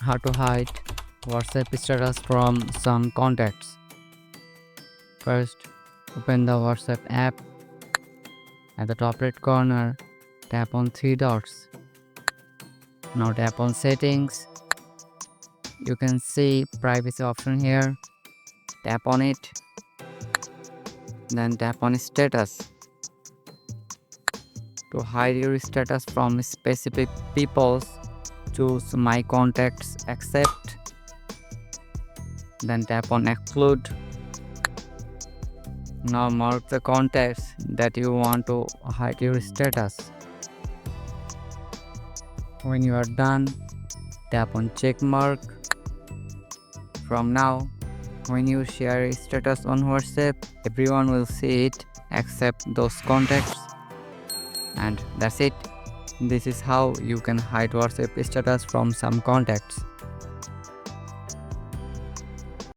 How to hide WhatsApp status from some contacts. First, open the WhatsApp app. At the top right corner, tap on three dots. Now tap on settings. You can see privacy option here. Tap on it. Then tap on status. To hide your status from specific people, choose my contacts accept. Then tap on exclude. Now mark the contacts that you want to hide your status. When you are done, tap on check mark. From now, when you share a status on WhatsApp, everyone will see it except those contacts. And that's it. This is how you can hide WhatsApp status from some contacts.